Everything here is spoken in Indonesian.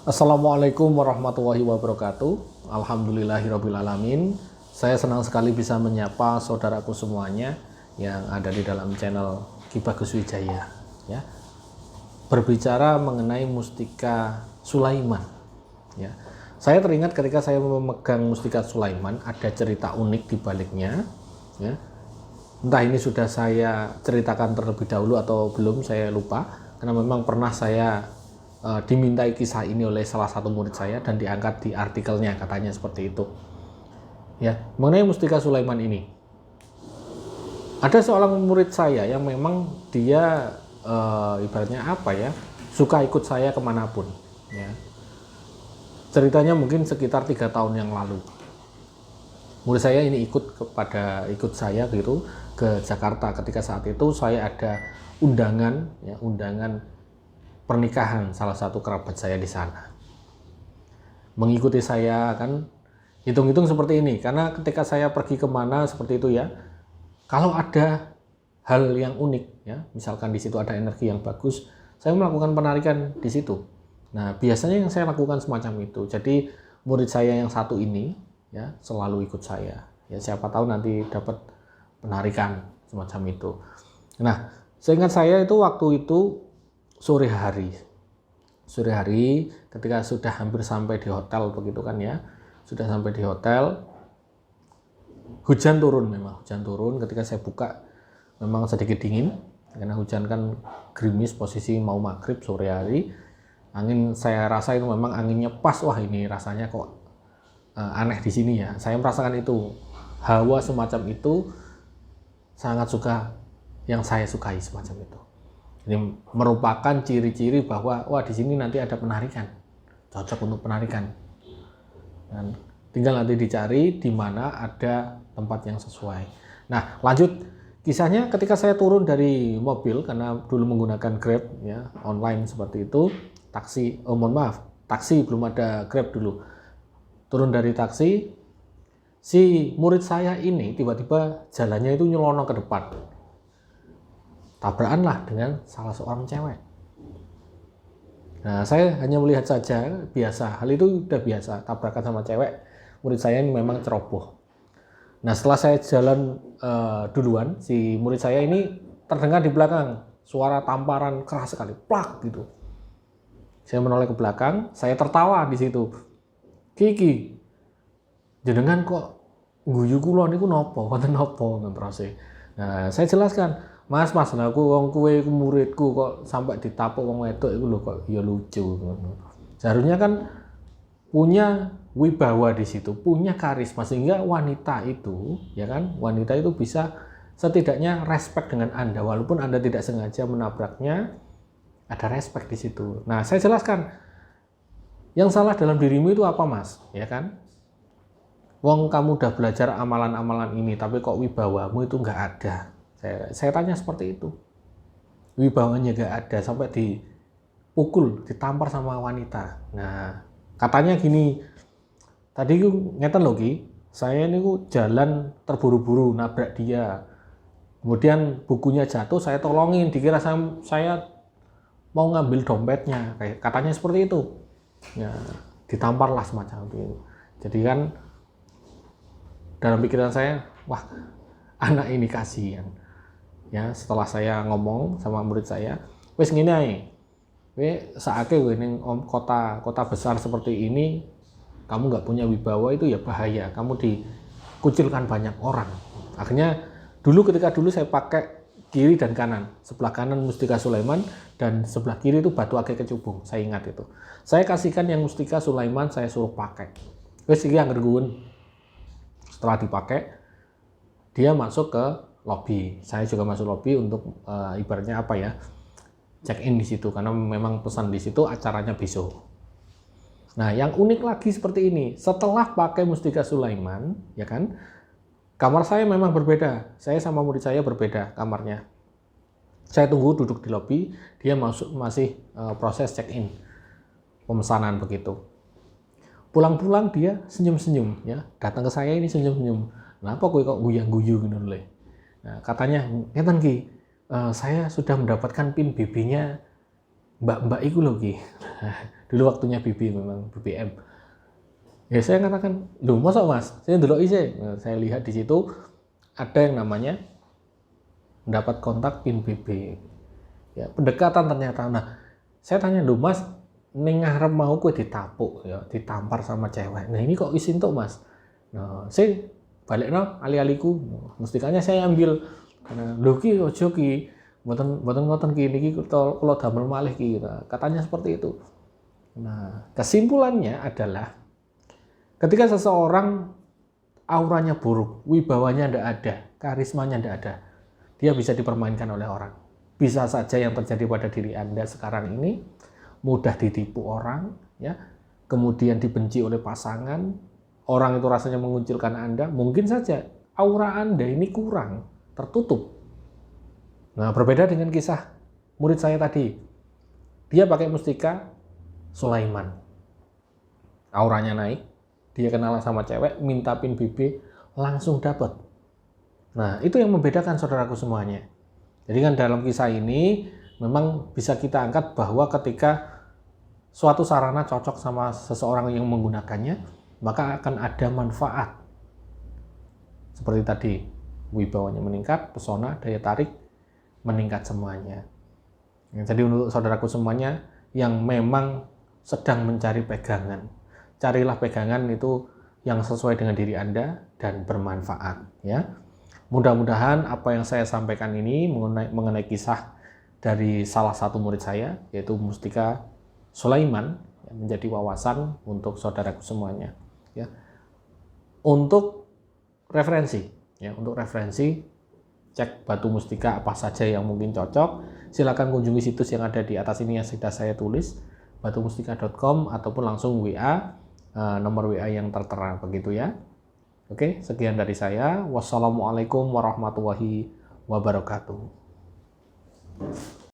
Assalamualaikum warahmatullahi wabarakatuh. Alhamdulillahirabbil alamin. Saya senang sekali bisa menyapa saudaraku semuanya yang ada di dalam channel Ki Bagus Wijaya ya. Berbicara mengenai mustika Sulaiman ya. Saya teringat ketika saya memegang mustika Sulaiman ada cerita unik di baliknya ya. Entah ini sudah saya ceritakan terlebih dahulu atau belum, saya lupa, karena memang pernah saya dimintai kisah ini oleh salah satu murid saya dan diangkat di artikelnya, katanya seperti itu ya. Mengenai mustika Sulaiman ini, ada seorang murid saya yang memang dia ibaratnya apa ya, suka ikut saya kemanapun ya. Ceritanya mungkin sekitar 3 tahun yang lalu, murid saya ini ikut saya gitu ke Jakarta. Ketika saat itu saya ada undangan ya, undangan pernikahan salah satu kerabat saya di sana. Mengikuti saya kan, hitung-hitung seperti ini, karena ketika saya pergi kemana seperti itu ya, kalau ada hal yang unik ya, misalkan di situ ada energi yang bagus, saya melakukan penarikan di situ. Nah, biasanya yang saya lakukan semacam itu. Jadi murid saya yang satu ini ya selalu ikut saya. Ya siapa tahu nanti dapat penarikan semacam itu. Nah, seingat saya itu waktu itu sore hari ketika sudah hampir sampai di hotel begitu kan ya, sudah sampai di hotel, hujan turun. Memang hujan turun. Ketika saya buka memang sedikit dingin karena hujan kan gerimis, posisi mau maghrib sore hari. Angin saya rasa itu memang anginnya pas. Wah, ini rasanya kok aneh di sini ya. Saya merasakan itu, hawa semacam itu sangat suka, yang saya sukai semacam itu. Ini merupakan ciri-ciri bahwa wah, di sini nanti ada penarikan, cocok untuk penarikan. Dan tinggal nanti dicari di mana ada tempat yang sesuai. Nah, lanjut kisahnya. Ketika saya turun dari mobil, karena dulu menggunakan Grab ya, online seperti itu, taksi, mohon maaf, taksi, belum ada Grab dulu. Turun dari taksi, si murid saya ini tiba-tiba jalannya itu nyelonong ke depan. Tabrakan lah dengan salah seorang cewek. Nah, saya hanya melihat saja, biasa, hal itu udah biasa, tabrakan sama cewek. Murid saya ini memang ceroboh. Nah, setelah saya jalan duluan, si murid saya ini terdengar di belakang suara tamparan keras sekali, plak gitu. Saya menoleh ke belakang, saya tertawa di situ. Kiki, jenengan kok guyu kula niku napa? Wonten napa ngeprose? Nah, saya jelaskan, Mas, aku wong kowe muridku kok sampai ditapuk wong wedok iku lho, kok ya lucu ngono. Seharusnya kan punya wibawa di situ, punya karisma, sehingga wanita itu ya kan, wanita itu bisa setidaknya respect dengan Anda walaupun Anda tidak sengaja menabraknya, ada respect di situ. Nah, saya jelaskan, yang salah dalam dirimu itu apa, Mas? Ya kan? Wong kamu udah belajar amalan-amalan ini tapi kok wibawamu itu nggak ada. Saya tanya seperti itu. Wibawanya nggak ada, sampai dipukul, ditampar sama wanita. Nah, katanya gini, tadi ngeten lho Ki, saya ini jalan terburu-buru nabrak dia. Kemudian bukunya jatuh, saya tolongin, dikira saya mau ngambil dompetnya. Katanya seperti itu. Ya, ditamparlah semacam itu. Jadi kan dalam pikiran saya, wah, anak ini kasihan. Ya, setelah saya ngomong sama murid saya, wes ngene ae. Kowe saake ning kota besar seperti ini, kamu nggak punya wibawa itu ya bahaya. Kamu dikucilkan banyak orang. Akhirnya ketika dulu saya pakai kiri dan kanan. Sebelah kanan mustika Sulaiman dan sebelah kiri itu batu ake kecubung. Saya ingat itu. Saya kasihkan yang mustika Sulaiman, saya suruh pakai. Wes iki angger guwun. Setelah dipakai, dia masuk ke lobby. Saya juga masuk lobby untuk ibaratnya apa ya, check in di situ, karena memang pesan di situ acaranya besok. Nah, yang unik lagi seperti ini, setelah pakai mustika Sulaiman, ya kan, kamar saya memang berbeda. Saya sama murid saya berbeda kamarnya. Saya tunggu duduk di lobby, dia masih proses check in, pemesanan begitu. Pulang-pulang dia senyum-senyum ya, datang ke saya ini senyum-senyum. Kenapa kok guyang-guyu gitu loh. Nah, katanya, ngeten Ki, saya sudah mendapatkan PIN BB-nya mbak-mbak iku lho Ki. Dulu waktunya memang BBM. Ya saya katakan, "Loh, masa Mas? Saya ndelok isi." Nah, saya lihat di situ ada yang namanya mendapat kontak PIN BB. Ya, pendekatan ternyata. Nah, saya tanya, "Loh Mas, ning ngarep mau kue ditapuk ya, ditampar sama cewek. Nah, ini kok isin tuh Mas?" Nah, saya balik ali-aliku. Mustikanya saya ambil karena lho Ki ojo Ki. Mboten ngoten Ki niki kula damel malih Ki. Nah, katanya seperti itu. Nah, kesimpulannya adalah ketika seseorang auranya buruk, wibawanya tidak ada, karismanya tidak ada, dia bisa dipermainkan oleh orang. Bisa saja yang terjadi pada diri Anda sekarang ini, mudah ditipu orang, ya, kemudian dibenci oleh pasangan, orang itu rasanya mengucilkan Anda, mungkin saja aura Anda ini kurang, tertutup. Nah, berbeda dengan kisah murid saya tadi, dia pakai mustika Sulaiman, auranya naik, dia kenal sama cewek, minta PIN BB, langsung dapat. Nah, itu yang membedakan saudaraku semuanya. Jadi kan dalam kisah ini memang bisa kita angkat bahwa ketika suatu sarana cocok sama seseorang yang menggunakannya, maka akan ada manfaat. Seperti tadi, wibawanya meningkat, pesona, daya tarik meningkat semuanya. Jadi untuk saudaraku semuanya yang memang sedang mencari pegangan, carilah pegangan itu yang sesuai dengan diri Anda dan bermanfaat, ya. Mudah-mudahan apa yang saya sampaikan ini mengenai kisah dari salah satu murid saya, yaitu Mustika Sulaiman, menjadi wawasan untuk saudaraku semuanya, ya. Untuk referensi, ya, untuk referensi cek batu mustika apa saja yang mungkin cocok, silakan kunjungi situs yang ada di atas ini yang sudah saya tulis, batumustika.com, ataupun langsung WA, nomor WA yang tertera begitu ya. Oke, sekian dari saya. Wassalamualaikum warahmatullahi wabarakatuh.